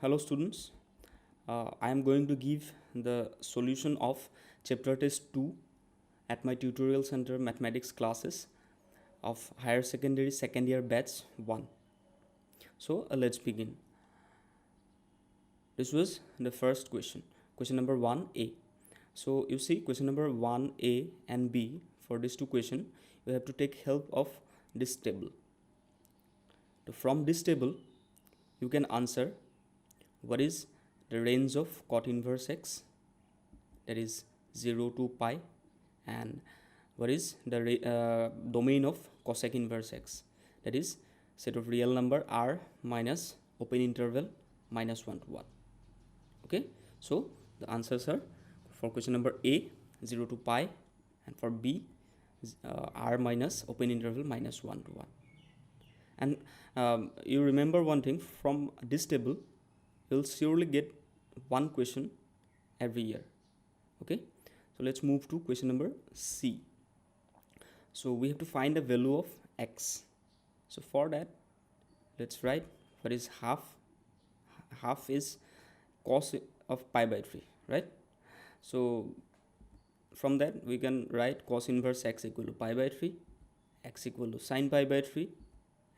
Hello students, I am going to give the solution of chapter test 2 at my tutorial center mathematics classes of higher secondary second year batch 1. So let's begin. This was the first question number 1a. So you see question number 1a and b, for these two questions you have to take help of this table. So from this table you can answer what is the range of cot inverse x, that is 0 to pi, and what is the domain of cosec inverse x, that is set of real number r minus open interval minus 1 to 1. Okay, so the answers are for question number a 0 to pi, and for b r minus open interval minus 1 to 1. And you remember one thing, from this table you'll surely get one question every year. Okay, so let's move to question number C. So we have to find the value of x. So for that, let's write what is half. Half is cos of pi by 3, right? So from that we can write cos inverse x equal to pi by 3, x equal to sin pi by 3,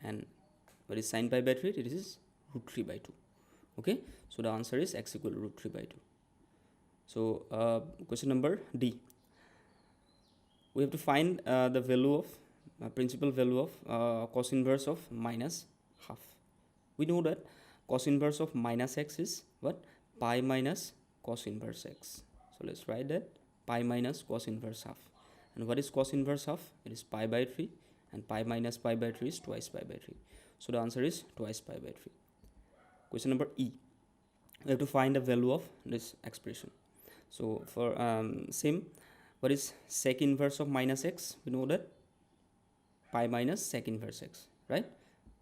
and what is sin pi by 3? It is root 3 by 2. Okay, so the answer is x equal to root 3 by 2. So question number D. We have to find the value of principal value of cos inverse of minus half. We know that cos inverse of minus x is what? Pi minus cos inverse x. So let's write that pi minus cos inverse half. And what is cos inverse half? It is pi by 3, and pi minus pi by 3 is twice pi by 3. So the answer is twice pi by 3. Question number E. We have to find the value of this expression. So for same, what is sec inverse of minus x? We know that pi minus sec inverse x, right?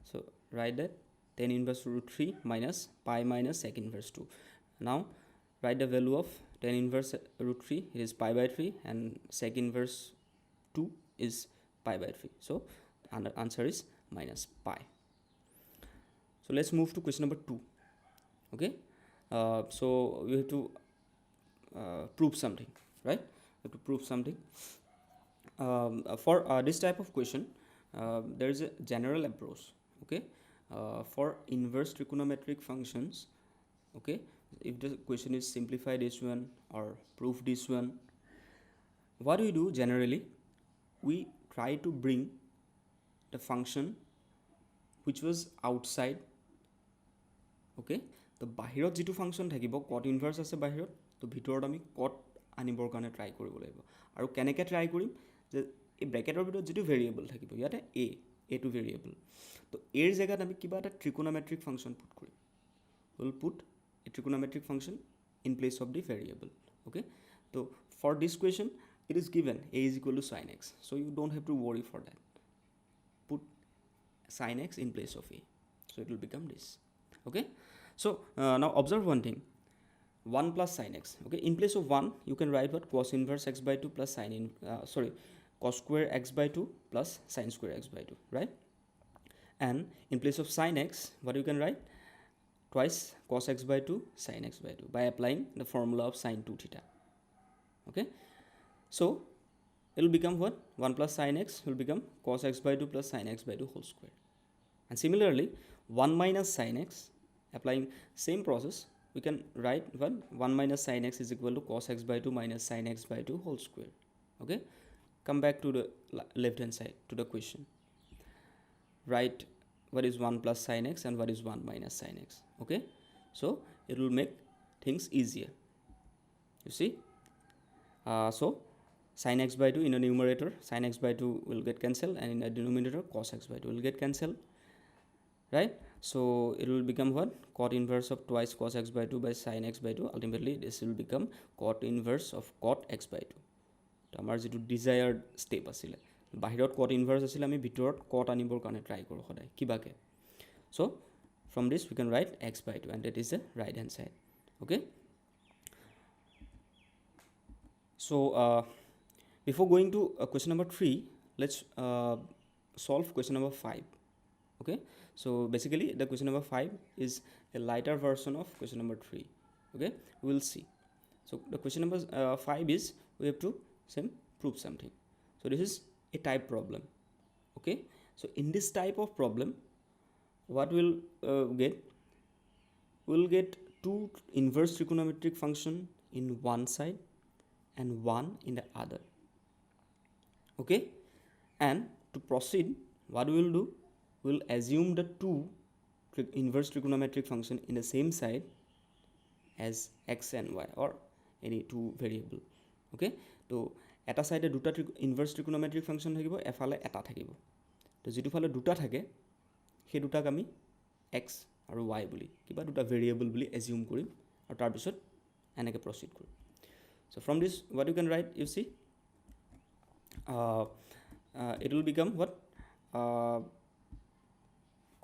So write that tan inverse root 3 minus pi minus sec inverse 2. Now write the value of tan inverse root 3, it is pi by 3, and sec inverse 2 is pi by 3. So the answer is minus pi. So let's move to question number 2. Okay, so we have to prove something, right? We have to prove something. For this type of question, there is a general approach. Okay, for inverse trigonometric functions. Okay, if the question is simplify this one or prove this one, what do we do generally? We try to bring the function which was outside. Okay, তো বাহিৰত যিটো function থাকিব কট ইনভাৰ্স আছে বাহিৰত, তো ভিতৰত আমি কট আনিবৰ কাৰণে ট্ৰাই কৰিব লাগিব। আৰু কেনেকৈ ট্ৰাই কৰিম যে এই ব্ৰেকেটৰ ভিতৰত যিটো ভেৰিয়েবল থাকিব, ইয়াতে এটো ভেৰিয়েবল, তো এৰ জেগাত আমি কিবা এটা ট্ৰিকোনোমেট্ৰিক ফাংচন পুট কৰিম। Will put a trigonometric function in place of the variable. Okay, তো for this question it is given a is equal to sin x, so you don't have to worry for that. Put sin x in place of a, so it will become this. Okay, so now observe one thing, 1 plus sin x. Okay, in place of 1 you can write what? Cos inverse x by 2 plus cos square x by 2 plus sin square x by 2, right? And in place of sin x, what you can write? Twice cos x by 2 sin x by 2 by applying the formula of sin 2 theta. Okay, so it will become what? 1 plus sin x will become cos x by 2 plus sin x by 2 whole square. And similarly 1 minus sin x, applying same process, we can write what? 1 minus sin x is equal to cos x by 2 minus sin x by 2 whole square. Okay, come back to the left hand side to the question. Write what is 1 plus sin x and what is 1 minus sin x. Okay, so it will make things easier. You see, so sin x by 2 in the numerator, sin x by 2 will get cancelled, and in the denominator cos x by 2 will get cancelled, right? So it will become what? Cot inverse of twice cos x by 2 by sin x by 2. Ultimately this will become cot inverse of cot x by 2. তো আমাৰ যেটো desired step আছিল, বাহিৰত cot inverse আছিল, আমি ভিতৰত cot আনিবৰ কাৰণে ট্ৰাই কৰোঁ সদায় কিবাকে। So from this we can write x by 2, and that is the right hand side. Okay, so before going to question number 3, let's solve question number 5. Okay, so basically the question number 5 is a lighter version of question number 3. Okay, we'll see. So the question number 5 is we have to prove something. So this is a type problem. Okay, so in this type of problem, what we'll get? We'll get two inverse trigonometric function in one side and one in the other. Okay, and to proceed, what we will do? We'll assume the two inverse trigonometric function in the same side as x and y, or any two variable. Okay, so এটা সাইডে দুটা inverse trigonometric function থাকিব, এফালে এটা থাকিব। তো যেটো ফালে দুটা থাকে সেই দুটাক আমি এক্স আৰু ৱাই বুলি কিবা দুটা ভেৰিয়েবল বুলি এজিউম কৰিম আৰু তাৰ পিছত এনেকৈ proceed Karim. So from this, what you can write, you see, it will become what?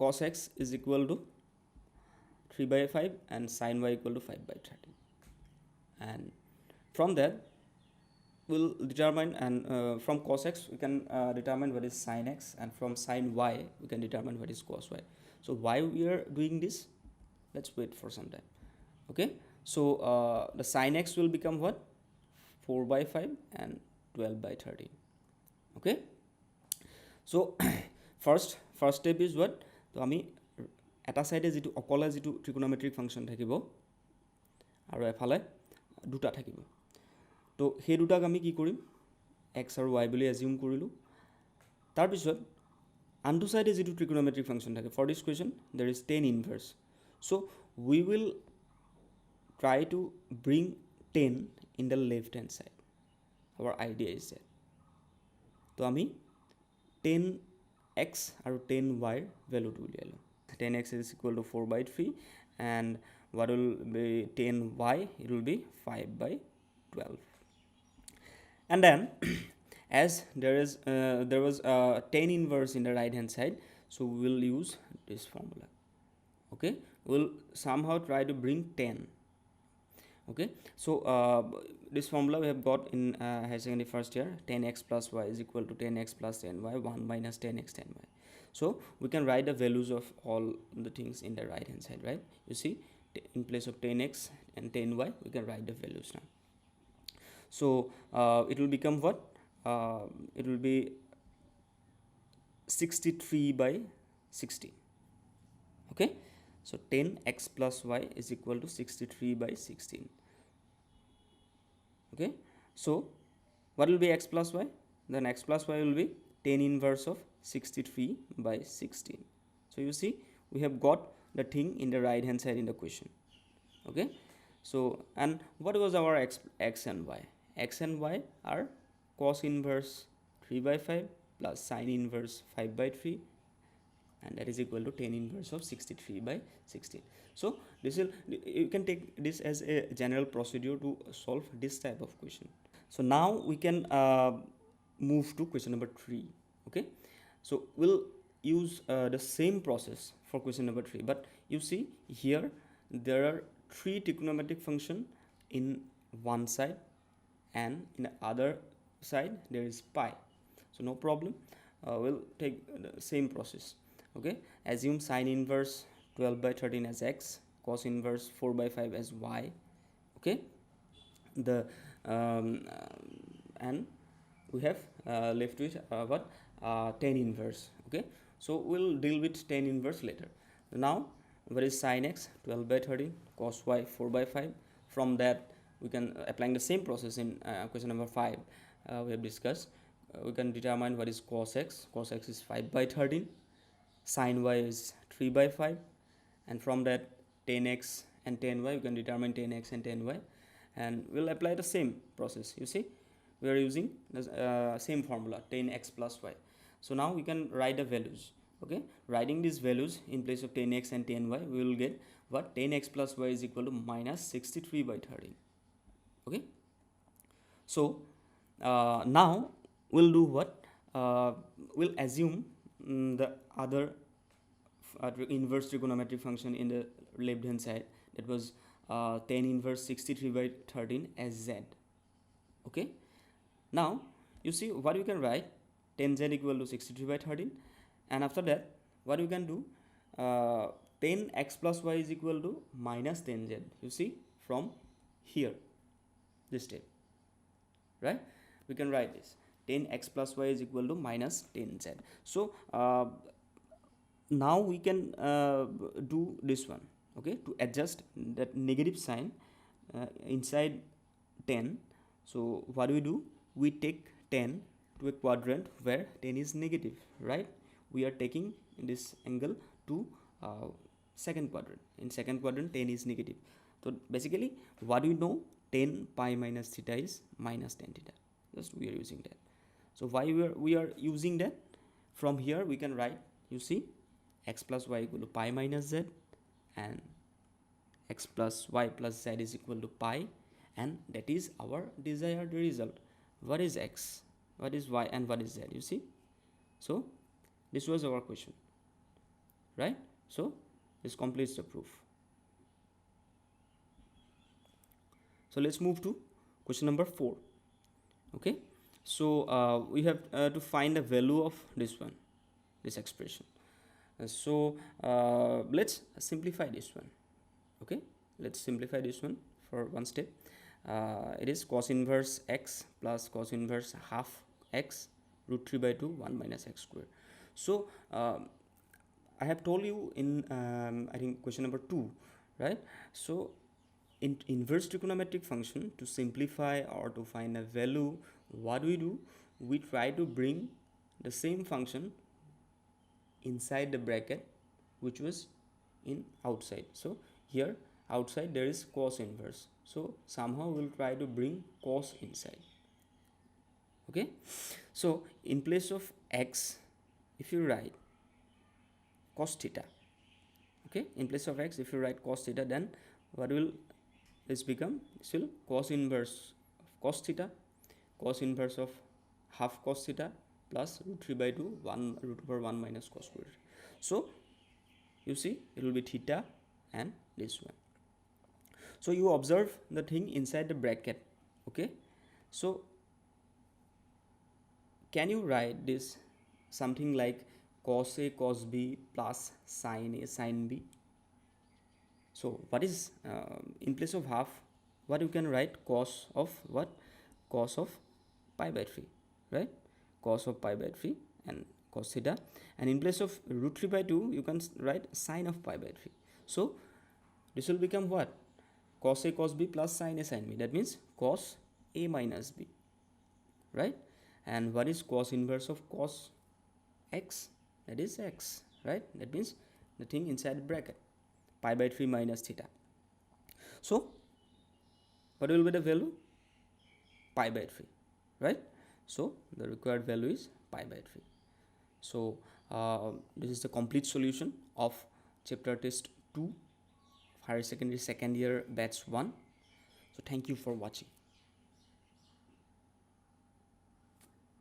Cos x is equal to 3/5 and sin y equal to 5/30. And from that, we'll determine, and from cos x we can determine what is sin x, and from sin y we can determine what is cos y. So why we are doing this? Let's wait for some time. Okay, so the sin x will become what? 4/5 and 12/30. Okay, so first step is what? So ami eta side jitu okole jitu trigonometric function thakibo aru efale duta thakibo. তো সেই দুটাক আমি কি কৰিম? X আৰু y বুলি assume কৰিলোঁ। তাৰপিছত আনটো চাইডে যিটো ট্ৰিগোনোমেট্ৰিক ফাংচন থাকে, for this question there is tan inverse. So' we will try to bring tan in the left hand side. Our idea is that. তো আমি টেন এক্স আৰু টেন ৱাইৰ ভেলুটো উলিয়াই লওঁ। Tan x is equal to 4/3 and what will be 10y? It will be 5/12. And then as there was 10 inverse in the right hand side, so we will use this formula. Okay, we'll somehow try to bring 10. Okay, so this formula we have got in higher secondary first year. 10x plus y is equal to 10x plus 10y, 1 minus 10x 10y. So we can write the values of all the things in the right hand side, right? You see, in place of 10x and 10y we can write the values now. So it will become what? It will be 63/16. Okay, so 10x plus y is equal to 63/16. Okay, so what will be x plus y? Then x plus y will be 10 inverse of 63/16. So you see, we have got the thing in the right hand side in the question. Okay, so and what was our x and y? X and y are cos inverse 3/5 plus sin inverse 5/3, and that is equal to 10 inverse of 63/16. So this will, you can take this as a general procedure to solve this type of question. So now we can move to question number 3. Okay, so we'll use the same process for question number 3, but you see here there are 3 trigonometric function in one side and in the other side there is pi. So no problem, we'll take the same process. Okay, assume sin inverse 12/13 as x, cos inverse 4/5 as y. Okay, the and we have left with what? 10 inverse. Okay, so we'll deal with 10 inverse later. Now what is sin x? 12/13, cos y 4/5. From that we can applying the same process in question number 5 we have discussed. We can determine what is cos x. Cos x is 5/13, sin y is 3/5, and from that 10x and 10y we can determine 10x and 10y, and we'll apply the same process. You see, we are using the same formula, 10x plus y. So now we can write the values. Okay, writing these values in place of 10x and 10y, we will get what? 10x plus y is equal to minus 63/13. Okay, so now we'll do what? We'll assume the other inverse trigonometric function in the left hand side, that was 10 inverse 63/13 as z. Okay, now you see what you can write? 10z equal to 63/13, and after that what you can do? 10x plus y is equal to minus 10z. You see from here, this step, right? We can write this 10x plus y is equal to minus 10z. So now we can do this one, okay, to adjust that negative sign inside 10. So what do? We take 10 to a quadrant where 10 is negative, right? We are taking this angle to second quadrant. In second quadrant 10 is negative. So basically what do you know, 10 pi minus theta is minus 10 theta. Just we are using that. So why we are using that? From here we can write, you see, x plus y equal to pi minus z, and x plus y plus z is equal to pi, and that is our desired result. What is x, what is y, and what is z? You see, so this was our question, right? So this completes the proof. So let's move to question number 4. Okay, so we have to find the value of this one, this expression. So let's simplify this one. Okay, let's simplify this one for one step. It is cos inverse x plus cos inverse half x root 3 by 2 1 minus x square. So I have told you in I think question number 2, right? So in inverse trigonometric function, to simplify or to find a value, what do? We try to bring the same function inside the bracket which was in outside. So here outside there is cos inverse, so somehow we'll try to bring cos inside. Okay, so in place of x, if you write cos theta, okay, in place of x if you write cos theta, then what will this become? This will cos inverse of cos theta, cos inverse of half cos theta plus root 3 by 2 1 root over 1 minus cos square. So you see it will be theta and this one. So you observe the thing inside the bracket. Okay, so can you write this something like cos A cos B plus sin A sin B? So what is in place of half, what you can write? Cos of what? Cos of pi by 3, right? Cos of pi by 3 and cos theta, and in place of root 3 by 2 you can write sin of pi by 3. So this will become what? Cos A cos B plus sin A sin B. That means cos A minus B, right? And what is cos inverse of cos x? That is x, right? That means the thing inside the bracket, pi by 3 minus theta. So what will be the value? Pi by 3, right? So the required value is pi by 3. So this is the complete solution of chapter test 2, higher secondary second year batch 1. So thank you for watching.